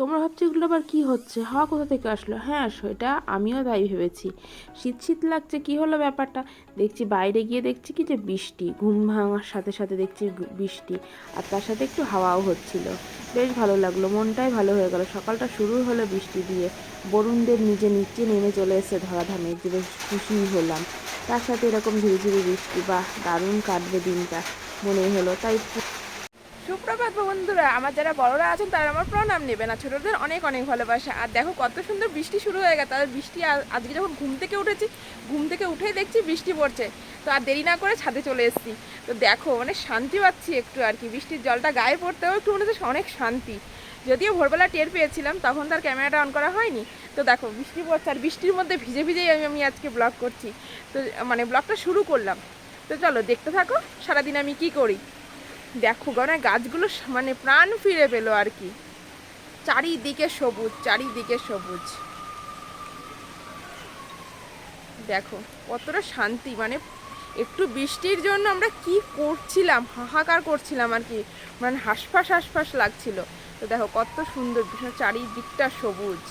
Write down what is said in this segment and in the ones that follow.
তোমরা ভাবছো এগুলো আবার কী হচ্ছে, হাওয়া কোথা থেকে আসলো? হ্যাঁ, সেটা আমিও তাই ভেবেছি। শীত শীত লাগছে, কী হলো ব্যাপারটা। দেখছি বাইরে গিয়ে দেখছি কি যে বৃষ্টি, ঘুম ভাঙার সাথে সাথে দেখছি বৃষ্টি, আর তার সাথে একটু হাওয়াও হচ্ছিল। বেশ ভালো লাগলো, মনটাই ভালো হয়ে গেল। সকালটা শুরু হলো বৃষ্টি দিয়ে। বরুণদেব নিজে নিচে নেমে চলে এসেছে ধরাধামে, যে বেশ খুশি হলাম। তার সাথে এরকম ঝিরিঝিরি বৃষ্টি, বাহ দারুণ কাটবে দিনটা মনে হলো তাই। সুপ্রভাত বন্ধুরা, আমার যারা বড়রা আছেন তারা আমার প্রণাম নেবেন, আর ছোটদের অনেক অনেক ভালোবাসা। আর দেখো কত সুন্দর বৃষ্টি শুরু হয়ে গেছে। আর বৃষ্টি আজকে যখন ঘুম থেকে উঠেছি, ঘুম থেকে উঠেই দেখছি বৃষ্টি পড়ছে। তো আর দেরি না করে ছাদে চলে এসেছি। তো দেখো মানে শান্তি পাচ্ছি একটু আর কি, বৃষ্টির জলটা গায়ে পড়তেও একটু মনে হচ্ছে অনেক শান্তি। যদিও ভোরবেলা টের পেয়েছিলাম, তখন তার ক্যামেরাটা অন করা হয়নি। তো দেখো বৃষ্টি পড়ছে, আর বৃষ্টির মধ্যে ভিজে ভিজেই আমি আজকে ব্লগ করছি। তো মানে ব্লগটা শুরু করলাম। তো চলো দেখতে থাকো সারাদিন আমি কি করি। দেখো মানে গাছগুলো মানে প্রাণ ফিরে পেলো আর কি। চারিদিকে সবুজ, চারিদিকে সবুজ। দেখো কতটা শান্তি, মানে একটু বৃষ্টির জন্য আমরা কি করছিলাম, হাহাকার করছিলাম আর কি, মানে হাঁসফাঁস হাঁসফাঁস লাগছিল। তো দেখো কত সুন্দর, চারিদিকটা সবুজ।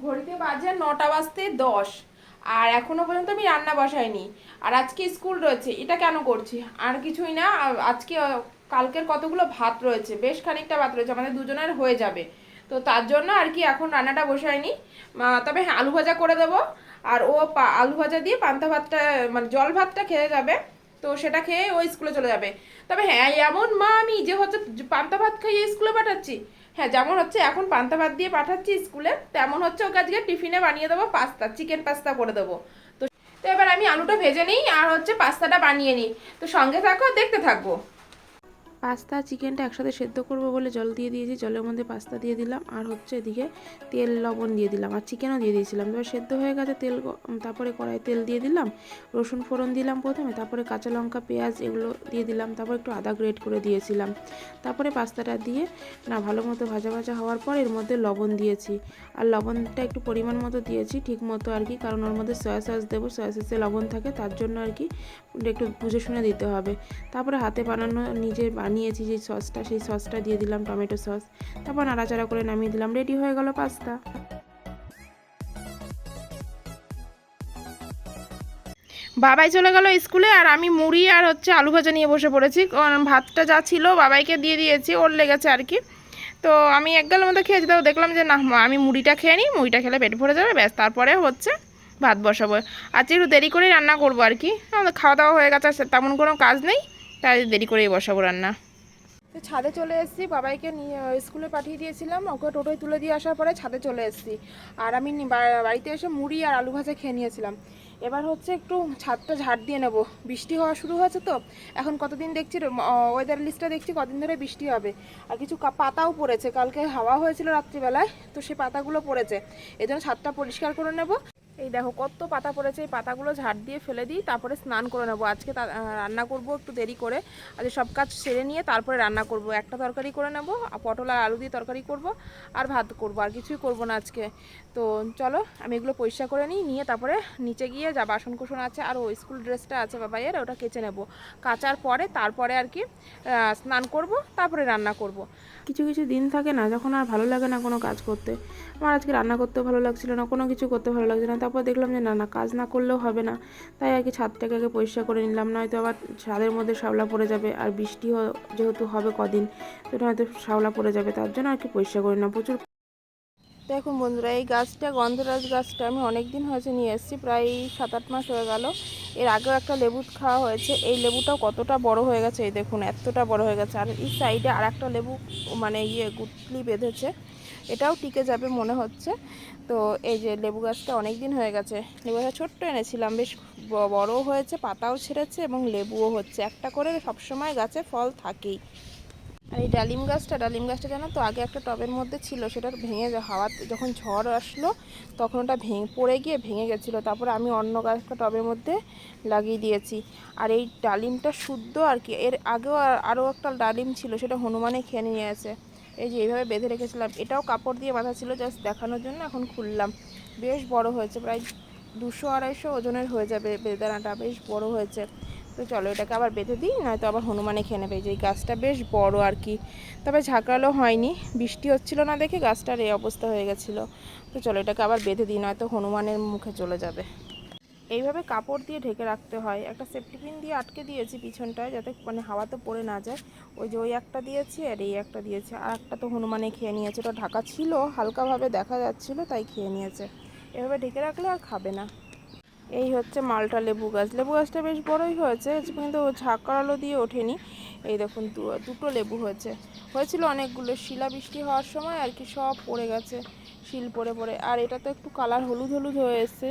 ঘড়িতে বাজে 9:10, আর এখনো পর্যন্ত আমি রান্না বসাইনি। আর আজকে স্কুল রয়েছে, এটা কেন করছি আর কিছুই না। আজকে কালকের কতগুলো ভাত রয়েছে, বেশ খানিকটা ভাত রয়েছে, আমাদের দুজনের হয়ে যাবে। তো তার জন্য আর কি এখন রান্নাটা বসাইনি। তবে হ্যাঁ, আলু ভাজা করে দেবো। আর ও আলু ভাজা দিয়ে পান্তা ভাতটা, মানে জল ভাতটা খেয়ে যাবে। তো সেটা খেয়ে ও স্কুলে চলে যাবে। তবে হ্যাঁ, এমন মা আমি যে হচ্ছে পান্তা ভাত খাইয়ে স্কুলে পাঠাচ্ছি। হ্যাঁ, যেমন হচ্ছে এখন পান্তা ভাত দিয়ে পাঠাচ্ছি স্কুলে, তেমন হচ্ছে ওকে আজকে টিফিনে বানিয়ে দেবো পাস্তা, চিকেন পাস্তা করে দেবো। তো তো এবার আমি আলুটা ভেজে নিই আর হচ্ছে পাস্তাটা বানিয়ে নিই। তো সঙ্গে থাকো, দেখতে থাকবো। পাস্তা চিকেনটা একসাথে সেদ্ধ করব বলে জল দিয়ে দিয়েছি, জলের মধ্যে পাস্তা দিয়ে দিলাম, আর হচ্ছে এদিকে তেল লবণ দিয়ে দিলাম, আর চিকেনও দিয়ে দিয়েছিলাম। এবার সেদ্ধ হয়ে গেছে, তারপরে কড়াই তেল দিয়ে দিলাম, রসুন ফোড়ন দিলাম প্রথমে, তারপরে কাঁচা লঙ্কা পেঁয়াজ এগুলো দিয়ে দিলাম, তারপর একটু আদা গ্রেট করে দিয়েছিলাম, তারপরে পাস্তাটা দিয়ে না ভালো মতো ভাজা ভাজা হওয়ার পর এর মধ্যে লবণ দিয়েছি। আর লবণটা একটু পরিমাণ মতো দিয়েছি, ঠিক মতো আর কি, কারণ ওর মধ্যে সয়া সস দেবো, সয়া সসে লবণ থাকে, তার জন্য আর কি একটু বুঝে শুনে দিতে হবে। তারপরে হাতে বানানো নিজে বানিয়েছি যে সসটা, সেই সসটা দিয়ে দিলাম, টমেটো সস। তারপর নাড়াচাড়া করে নামিয়ে দিলাম, রেডি হয়ে গেল পাস্তা। বাবাই চলে গেল স্কুলে, আর আমি মুড়ি আর হচ্ছে আলু ভাজা নিয়ে বসে পড়েছি, কারণ ভাতটা যা ছিল বাবাইকে দিয়ে দিয়েছি, ওর লেগেছে আর কি। তো আমি এক গালের মতো খেয়েছি, তো দেখলাম যে না, আমি মুড়িটা খেয়ে নিই, মুড়িটা খেলে পেট ভরে যাবে, ব্যাস তারপরে হচ্ছে ভাত বসাবো। আজকে একটু দেরি করেই রান্না করবো আর কি, আমাদের খাওয়া দাওয়া হয়ে গেছে, তেমন কোনো কাজ নেই, তাই দেরি করেই বসাবো রান্না। তো ছাদে চলে এসেছি, বাবাইকে নিয়ে স্কুলে পাঠিয়ে দিয়েছিলাম, ওকে টোটোয় তুলে দিয়ে আসার পরে ছাদে চলে এসেছি। আর আমি বাড়িতে এসে মুড়ি আর আলু ভাজা খেয়ে নিয়েছিলাম। এবার হচ্ছে একটু ছাদটা ঝাড় দিয়ে নেব, বৃষ্টি হওয়া শুরু হয়েছে তো। এখন কতদিন দেখছি ওয়েদার লিস্টটা দেখছি কদিন ধরে বৃষ্টি হবে। আর কিছু পাতাও পড়েছে, কালকে হাওয়া হয়েছিল রাত্রিবেলায়, তো সেই পাতাগুলো পড়েছে, এই জন্য ছাদটা পরিষ্কার করে নেব। এই দেখো কত পাতা পড়েছে, এই পাতাগুলো ঝাড় দিয়ে ফেলে দিই, তারপরে স্নান করে নেবো। আজকে রান্না করব একটু দেরি করে, আজকে সব কাজ সেরে নিয়ে তারপরে রান্না করব। একটা তরকারি করে নেবো, পটল আর আলু দিয়ে তরকারি করব, আর ভাত করব, আর কিছুই করব না আজকে। তো চলো আমি এগুলো পরিষ্কার করে নিয়ে তারপরে নিচে গিয়ে যা বাসন কুসন আছে আর ওই স্কুল ড্রেসটা আছে বাবাইয়ের, ওটা কেচে নেব। কাচার পরে তারপরে আর কি স্নান করব, তারপরে রান্না করব। কিছু কিছু দিন থাকে না যখন আর ভালো লাগে না কোনো কাজ করতে। আমার আজকে রান্না করতেও ভালো লাগছিল না, কোনো কিছু করতে ভালো লাগছে না। তারপর দেখলাম যে না না, কাজ না করলেও হবে না, তাই আর কি ছাদটাকে আগে পরিষ্কার করে নিলাম, নয়তো আবার ছাদের মধ্যে শ্যাওলা পড়ে যাবে। আর বৃষ্টি যেহেতু হবে কদিন, তো এটা হয়তো শ্যাওলা পড়ে যাবে, তার জন্য আর কি পরিষ্কার করে নিলাম। প্রচুর দেখুন বন্ধুরা, এই গাছটা গন্ধরাজ গাছটা আমি অনেক দিন হয়েছে নিয়ে এসেছি, প্রায় 7-8 মাস হয়ে গেল। এর আগেও একটা লেবু খাওয়া হয়েছে, এই লেবুটাও কতটা বড় হয়ে গেছে, এই দেখুন এতটা বড় হয়ে গেছে। আর এই সাইডে আর একটা লেবু মানে গুটলি বেঁধেছে, এটাও টিকে যাবে মনে হচ্ছে। তো এই যে লেবু গাছটা অনেক দিন হয়ে গেছে, লেবু গাছটা ছোট্ট এনেছিলাম, বেশ বড় হয়েছে, পাতাও ছেড়েছে এবং লেবুও হচ্ছে, একটা করে সবসময় গাছে ফল থাকেই। আর এই ডালিম গাছটা জানো তো, আগে একটা টবের মধ্যে ছিল, সেটা ভেঙে হাওয়া যখন ঝড় আসলো তখন ওটা পড়ে গিয়ে ভেঙে গেছিলো, তারপরে আমি অন্য গাছটা টবের মধ্যে লাগিয়ে দিয়েছি। আর এই ডালিমটা শুদ্ধ আর কি, এর আগেও আরও একটা ডালিম ছিল, সেটা হনুমানে খেয়ে নিয়ে আছে। এই যে এইভাবে বেঁধে রেখেছিলাম, এটাও কাপড় দিয়ে বাঁধা ছিল, জাস্ট দেখানোর জন্য এখন খুললাম। বেশ বড় হয়েছে, প্রায় 200-250 ওজনের হয়ে যাবে বেদানাটা, বেশ বড় হয়েছে। তো চলো এটাকে আবার বেঁধে দিই, নয়তো আবার হনুমানে খেয়ে নেবে। যে এই গাছটা বেশ বড় আর কি, তবে ঝাঁকড়ালো হয়নি, বৃষ্টি হচ্ছিল না দেখে গাছটার এই অবস্থা হয়ে গেছিলো। তো চলো এটাকে আবার বেঁধে দিই, নয়তো হনুমানের মুখে চলে যাবে। এইভাবে কাপড় দিয়ে ঢেকে রাখতে হয়, একটা সেফটি পিন দিয়ে আটকে দিয়েছি পিছনটায়, যাতে মানে হাওয়াতে পড়ে না যায়। ওই যে ওই একটা দিয়েছি আর এই একটা দিয়েছি, আর একটা তো হনুমানে খেয়ে নিয়েছে, ওটা ঢাকা ছিল, হালকাভাবে দেখা যাচ্ছিলো তাই খেয়ে নিয়েছে। এভাবে ঢেকে রাখলে আর খাবে না। এই হচ্ছে মালটা লেবু গাছ, লেবু গাছটা বেশ বড়ই হয়েছে, কিন্তু ঝাঁকড়ালো দিয়ে ওঠেনি। এই দেখুন দুটো লেবু হয়েছিল অনেকগুলো, শিলাবৃষ্টি হওয়ার সময় আর কি সব পড়ে গেছে, শিল পড়ে পড়ে। আর এটা তো একটু কালার হলুদ হলুদ হয়ে এসছে,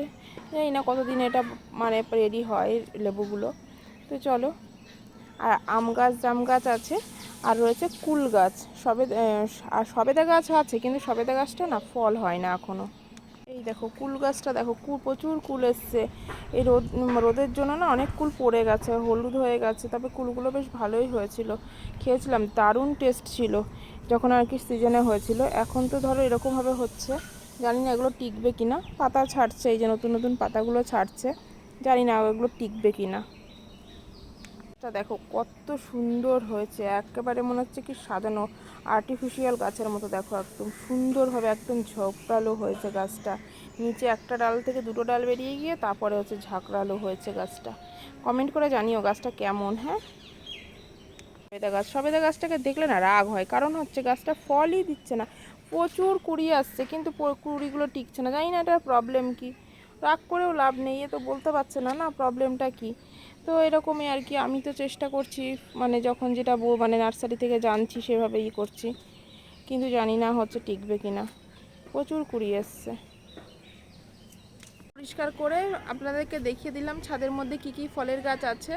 জানি না কতদিন এটা মানে রেডি হয় লেবুগুলো। তো চলো, আর আম গাছ জাম গাছ আছে, আর রয়েছে কুল গাছ, আর সবেদা গাছ আছে, কিন্তু সবেদা গাছটা না ফল হয় না এখনও। এই দেখো কুল গাছটা দেখো, প্রচুর কুল এসছে। এই রোদের জন্য না অনেক কুল পড়ে গেছে, হলুদ হয়ে গেছে, তবে কুলগুলো বেশ ভালোই হয়েছিল, খেয়েছিলাম, দারুণ টেস্ট ছিল যখন আর কি সিজনে হয়েছিল। এখন তো ধরো এরকমভাবে হচ্ছে, জানি না এগুলো টিকবে কিনা, পাতা ছাড়ছে, এই যে নতুন নতুন পাতাগুলো ছাড়ছে, জানি না এগুলো টিকবে কিনা। দেখো কত সুন্দর হয়েছে, একেবারে মনে হচ্ছে কি সাজানো আর্টিফিশিয়াল গাছের মতো। দেখো একদম সুন্দরভাবে একদম ঝোপড়ালো হয়েছে গাছটা, নিচে একটা ডাল থেকে দুটো ডাল বেরিয়ে গিয়ে তারপরে হচ্ছে ঝাঁকড়ালো হয়েছে গাছটা। কমেন্ট করে জানিও গাছটা কেমন। হ্যাঁ, সবেদা গাছটাকে দেখলে না রাগ হয়, কারণ হচ্ছে গাছটা ফলই দিচ্ছে না, প্রচুর কুড়ি আসছে কিন্তু কুড়িগুলো টিকছে না, জানি না এটার প্রবলেম কি। রাগ করেও লাভ নেই, এ তো বলতে পারছে না না প্রবলেমটা কি। তো এরকমই আর কি, আমি তো চেষ্টা করছি, মানে যখন যেটা মানে নার্সারি থেকে জানছি সেভাবেই করছি, কিন্তু জানি না হচ্ছে টিকবে কিনা, প্রচুর কুড়ি এসছে। পরিষ্কার করে আপনাদেরকে দেখিয়ে দিলাম ছাদের মধ্যে কি কি ফলের গাছ আছে।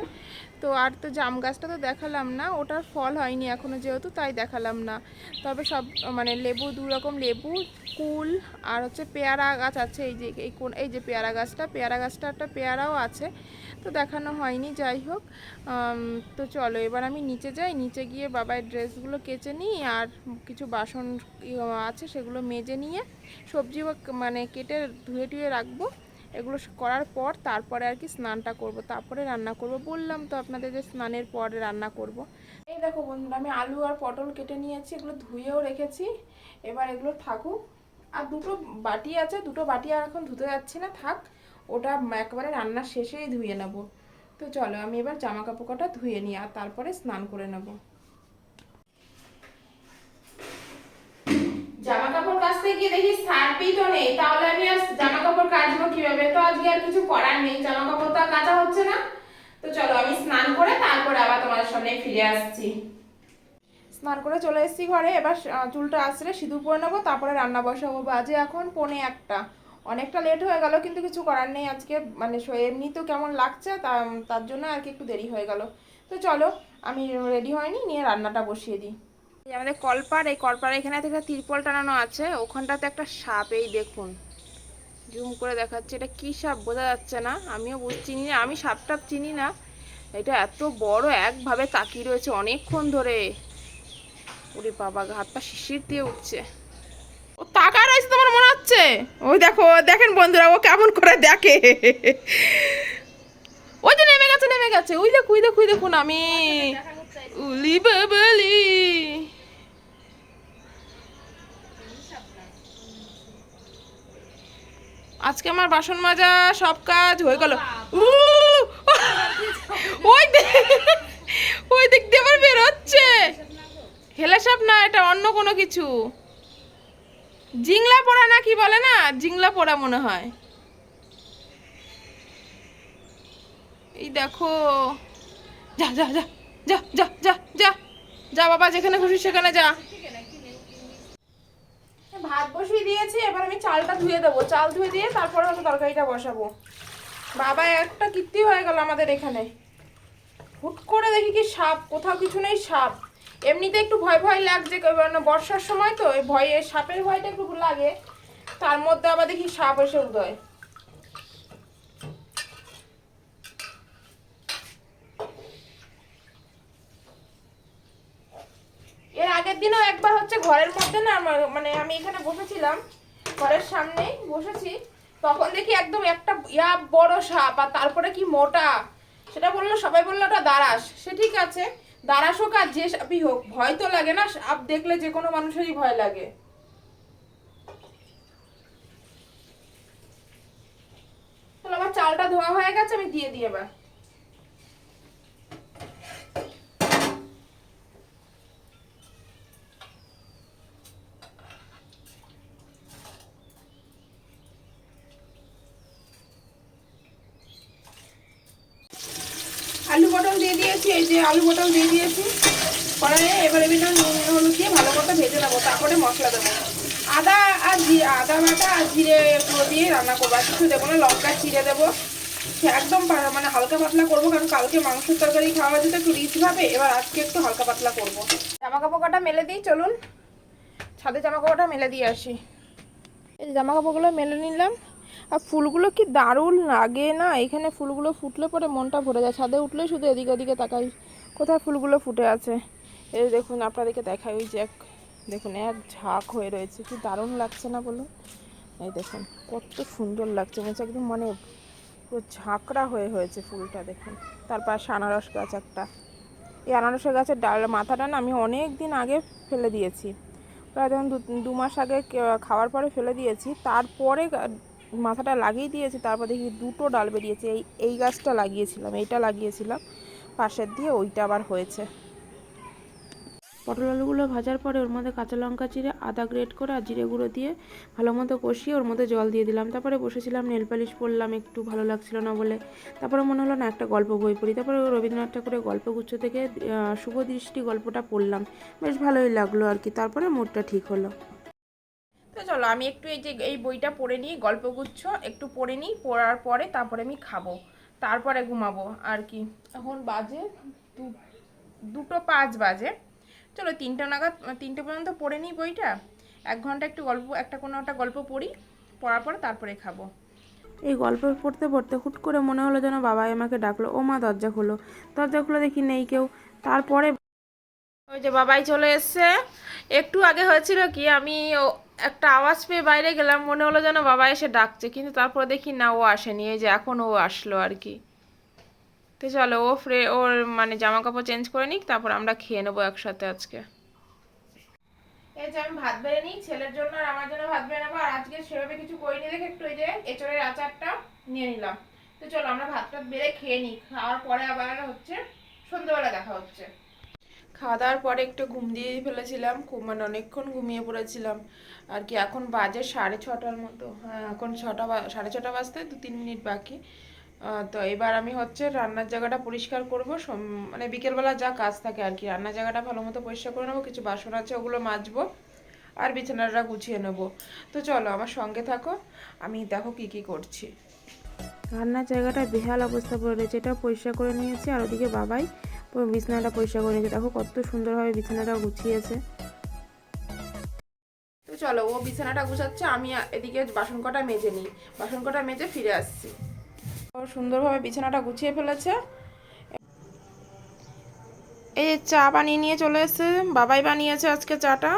তো আর তো জাম গাছটা তো দেখালাম না, ওটার ফল হয়নি এখনও যেহেতু, তাই দেখালাম না। তবে সব মানে লেবু, দু রকম লেবু, কুল, আর হচ্ছে পেয়ারা গাছ আছে। এই যে পেয়ারা গাছটা একটা পেয়ারাও আছে, তো দেখানো হয়নি, যাই হোক। তো চলো এবার আমি নিচে যাই, নিচে গিয়ে বাবার ড্রেসগুলো কেচে নিই, আর কিছু বাসন আছে সেগুলো মেজে নিয়ে সবজি মানে কেটে ধুয়ে টুয়ে রাখবো। এগুলো করার পর তারপরে আর কি স্নানটা করব, তারপরে রান্না করব। বললাম তো আপনাদের যে স্নানের পরে রান্না করব। এই দেখো বন্ধুরা, আমি আলু আর পটল কেটে নিয়েছি, এগুলো ধুয়েও রেখেছি, এবার এগুলো থাকুক। আর দুটো বাটি আছে, দুটো বাটি আর এখন ধুতে যাচ্ছি না, থাক, ওটা একেবারে রান্নার শেষেই ধুয়ে নেব। তো চলো আমি এবার জামা কাপড়টা ধুয়ে নিই আর তারপরে স্নান করে নেব। জামা কাপড় কাচতে গিয়ে দেখি সার্ফই তো নেই, তাহলে আমি আর জামা কাপড় কাচবো কিভাবে? তো আজকে আর কিছু করার নেই, জামা কাপড় তো আর কাচা হচ্ছে না। তো চলো আমি স্নান করে তারপরে আবার তোমাদের সামনে ফিরে আসছি। স্নান করে চলে এসেছি ঘরে, এবার চুলটা আসলে সিঁদুর পরে নেবো, তারপরে রান্না বসাবো। বাজে এখন 1:45, অনেকটা লেট হয়ে গেল, কিন্তু কিছু করার নেই আজকে, মানে এমনিতেও কেমন লাগছে তার জন্য আর কি একটু দেরি হয়ে গেল। তো চলো আমি রেডি হয়নি, নিয়ে রান্নাটা বসিয়ে দিই। এই আমাদের কলপার, এই কলপার এখানে থেকে তিরপল টানানো আছে, ওখানটাতে একটা সাপ, এই দেখুন জুম করে দেখাচ্ছে, এটা কি সাপ বোঝা যাচ্ছে না, আমিও চিনি না, আমি সাপ টাপ চিনি না। এটা এত বড়, একভাবে তাকিয়ে রয়েছে অনেকক্ষণ ধরে। ওরে বাবা, হাতটা শিশির দিয়ে উঠছে। ও তাকা রয়েছে তোমার মনে হচ্ছে? ওই দেখো, দেখেন বন্ধুরা ও কেমন করে দেখে। ওই যে নেমে গেছে, নেমে গেছে, ওই দেখো, ওই দেখো, ওই দেখুন, আমি উলি বাবলি। আজকে আমার বাসন মাজা সব কাজ হয়ে গেল। ওই ওই দিক দিয়ে আবার বেরোচ্ছে। হেলে সাপ না, এটা অন্য কোনো কিছু, জিংলা পোড়া না কি বলে না, জিংলা পোড়া মনে হয়। এই দেখো, যা যা যা যা যা যা যা যা বাবা, যেখানে খুশি সেখানে যা। ভাত বসিয়ে দিয়েছি, এবার আমি চালটা ধুয়ে দেবো, চাল ধুয়ে দিয়ে তারপরে হয়তো তরকারিটা বসাবো। বাবা একটা কীর্তি হয়ে গেল আমাদের এখানে, হুট করে দেখি কি সাপ, কোথাও কিছু নেই সাপ। এমনিতে একটু ভয় ভয় লাগছে, বর্ষার সময় তো এই ভয়ে, সাপের ভয়টা একটু লাগে, তার মধ্যে আবার দেখি সাপ এসে উদয়। এর আগের দিনও একবার হচ্ছে ঘরের মধ্যে না, মানে আমি এখানে বসেছিলাম, ঘরের সামনেই বসেছি, তখন দেখি একদম একটা বড় সাপ, আর তারপরে কি মোটা, সেটা বললো, সবাই বললো ওটা দারাস। সে ঠিক আছে, দারাস হোক আর যে সাপই হোক, ভয় তো লাগে না? সাপ দেখলে যে কোনো মানুষেরই ভয় লাগে। চলো, আমার চালটা ধোয়া হয়ে গেছে, আমি দিয়ে দিই এবার। আলু পটল দিয়ে দিয়েছি, এই যে আলু পটল দিয়ে দিয়েছি কড়াইয়ে। এবার ভিতরে নুন হলুদ দিয়ে ভালো করে ভেজে নেবো, তারপরে মশলা দেবো। আদা আর আদা বাটা আর জিরে গুঁড়ো দিয়ে রান্না করবো, আর কিছু দেবো না। লঙ্কা চিড়ে দেবো, একদম মানে হালকা পাতলা করবো, কারণ কালকে মাংসের তরকারি খাওয়া হয়েছে তো একটু রিচ ভাবে। এবার আজকে একটু হালকা পাতলা করবো। জামা কাপড় কটা মেলে দিই, চলুন ছাদে জামা কাপড়টা মেলে দিয়ে আসি। এই জামা কাপড়গুলো মেলে নিলাম। আর ফুলগুলো কি দারুণ লাগে না? এখানে ফুলগুলো ফুটলে পরে মনটা ভরে যায়। ছাদে উঠলে শুধু এদিকে ওদিকে তাকাই, কোথায় ফুলগুলো ফুটে আছে। এই দেখুন, আপনাদেরকে দেখাই, ওই যে দেখুন এক ঝাঁক হয়ে রয়েছে, কি দারুণ লাগছে না বলুন? এই দেখুন কত সুন্দর লাগছে, মনে হচ্ছে একদম মানে পুরো ঝাঁকড়া হয়ে হয়েছে ফুলটা, দেখুন। তার পাশে আনারস গাছ একটা। এই আনারসের গাছের ডাল মাথাটা না আমি অনেক দিন আগে ফেলে দিয়েছি, প্রায় যখন 2 মাস আগে খাওয়ার পরে ফেলে দিয়েছি। তারপরে মাথাটা লাগিয়ে দিয়েছি, তারপর দেখি 2টো ডাল বেরিয়েছে। এই গাছটা লাগিয়েছিলাম, এইটা লাগিয়েছিলাম পাশের দিয়ে, ওইটা আবার হয়েছে। পটল আলুগুলো ভাজার পরে ওর মধ্যে কাঁচা লঙ্কা চিড়ে, আদা গ্রেট করে আর জিরে গুঁড়ো দিয়ে ভালো মতো কষিয়ে ওর মধ্যে জল দিয়ে দিলাম। তারপরে বসেছিলাম, নেল পালিশ পরলাম, একটু ভালো লাগছিল না বলে। তারপরে মনে হলো না একটা গল্প বই পড়ি। তারপরে রবীন্দ্রনাথ ঠাকুরের গল্পগুচ্ছ থেকে শুভ দৃষ্টি গল্পটা পড়লাম, বেশ ভালোই লাগলো আর কি। তারপরে মুডটা ঠিক হলো। তো চলো আমি একটু এই বইটা পড়ে নিই, গল্পগুচ্ছ একটু পড়ে নিই, পড়ার পরে তারপরে আমি খাবো, তারপরে ঘুমাবো আর কি। এখন বাজে 2:05 বাজে। চলো 3টে নাগাদ, 3টে পর্যন্ত পড়ে নিই বইটা। 1 ঘন্টা একটু গল্প, কোনো একটা গল্প পড়ি, পড়ার পরে তারপরে খাবো। এই গল্প পড়তে পড়তে হুট করে মনে হলো যেন বাবাই আমাকে ডাকলো, ও মা দরজা খোলো। দরজা খুলে দেখি নেই কেউ। তারপরে ওই যে বাবাই চলে এসছে। একটু আগে হয়েছিল কি, আমি একটা আওয়াজ পেয়ে বাইরে গেলাম, মনে হলো যেন বাবা এসে ডাকছে, কিন্তু তারপরে দেখি না, ও আসেনি। এই যে এখন ও আসলো আর কি। তো চলো, ওর মানে জামা কাপড় চেঞ্জ করে নিক, তারপর আমরা খেয়ে নেবো একসাথে আজকে। এই যে আমি ভাত বেড়ে নিই, ছেলের জন্য আর আমার জন্য ভাত বেড়ে নেবো। আর আজকে সেভাবে কিছু করিনি দেখে একটু এই যে এঁচড়ের আচারটা নিয়ে নিলাম। তো চলো আমরা ভাতটা বেড়ে খেয়ে নিই, খাওয়ার পরে আবার হচ্ছে সন্ধ্যেবেলা দেখা হচ্ছে। খাওয়া দাওয়ার পরে একটু ঘুম দিয়ে ফেলেছিলাম, খুব মানে অনেকক্ষণ ঘুমিয়ে পড়েছিলাম আর কি। এখন বাজে 6:30 মতো, হ্যাঁ এখন 6:30 বাজতে 2-3 মিনিট বাকি। তো এবার আমি হচ্ছে রান্নার জায়গাটা পরিষ্কার করবো, মানে বিকেলবেলা যা কাজ থাকে আর কি। রান্নার জায়গাটা ভালো মতো পরিষ্কার করে নেবো, কিছু বাসন আছে ওগুলো মাজবো, আর বিছানাটা গুছিয়ে নেবো। তো চলো আমার সঙ্গে থাকো, আমি দেখো কি কি করছি। রান্নার জায়গাটা বেহাল অবস্থা পড়ে রয়েছে, এটা পরিষ্কার করে নিয়েছে। আর ওদিকে বাবাই বিছানাটা পরিষ্কার করে নিয়েছে, দেখো কত সুন্দরভাবে বিছানাটা গুছিয়েছে। তো চলো, ও বিছানাটা গুছাচ্ছে, আমি এদিকে বাসন কটা মেজে নিই, বাসন কটা মেজে ফিরে আসছি। ও সুন্দরভাবে বিছানাটা গুছিয়ে ফেলেছে। এই যে চা বানিয়ে নিয়ে চলে এসেছে, বাবাই বানিয়েছে আজকে চাটা।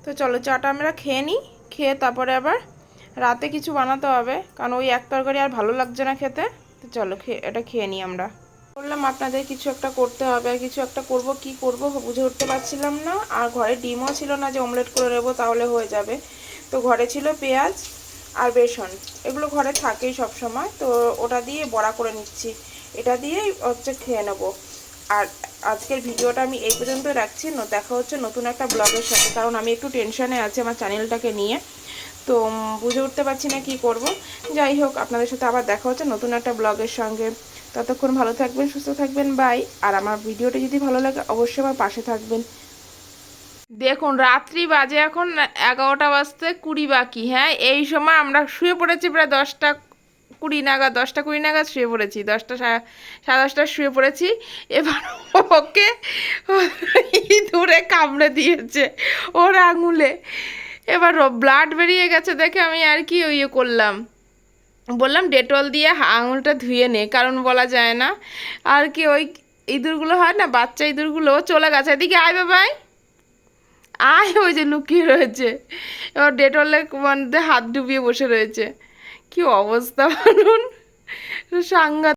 তো চলো চাটা আমরা খেয়ে নিই, খেয়ে তারপরে আবার রাতে কিছু বানাতে হবে, কারণ ওই এক তরকারি আর ভালো লাগছে না খেতে। তো চলো এটা খেয়ে নিই আমরা। বললাম আপনাদের কিছু একটা করতে হবে, আর কিছু একটা করব, কি করব বুঝে উঠতে পারছিলাম না। আর ঘরে ডিমও ছিল না যে অমলেট করে নেবো তাহলে হয়ে যাবে। তো ঘরে ছিল পেঁয়াজ আর বেসন, এগুলো ঘরে থাকেই সব সময়। তো ওটা দিয়ে বড়া করে নিচ্ছি, এটা দিয়েই হচ্ছে খেয়ে নেবো। আর আজকের ভিডিওটা আমি এই পর্যন্ত রাখছি, দেখা হচ্ছে নতুন একটা ব্লগের সাথে। কারণ আমি একটু টেনশনে আছি আমার চ্যানেলটাকে নিয়ে, তো বুঝে উঠতে পারছি না কি করব। যাই হোক, আপনাদের সাথে আবার দেখা হচ্ছে নতুন একটা ব্লগের সঙ্গে। ততক্ষণ ভালো থাকবেন, সুস্থ থাকবেন, বাই। আর আমার ভিডিওটা যদি ভালো লাগে অবশ্যই আমার পাশে থাকবেন। দেখুন রাত্রি বাজে এখন 11টা বাজতে 20 বাকি। হ্যাঁ এই সময় আমরা শুয়ে পড়েছি প্রায় 10টা 20 নাগাদ, 10টা 20 নাগাদ শুয়ে পড়েছি, 10টা 10:30 শুয়ে পড়েছি। এবার ওকে ইঁদুরে কামড়ে দিয়েছে ওর আঙুলে, এবার ব্লাড বেরিয়ে গেছে দেখে আমি আর কি ইয়ে করলাম, বললাম ডেটল দিয়ে আঙুলটা ধুয়ে নে, কারণ বলা যায় না আর কি। ওই ইঁদুরগুলো হয় না, বাচ্চা ইঁদুরগুলো চলে গেছে। এদিকে আয় বাবাই আয়, ওই যে লুকিয়ে রয়েছে, এবার ডেটলের মধ্যে হাত ডুবিয়ে বসে রয়েছে। কি অবস্থা বলুন, সাংঘাতিক।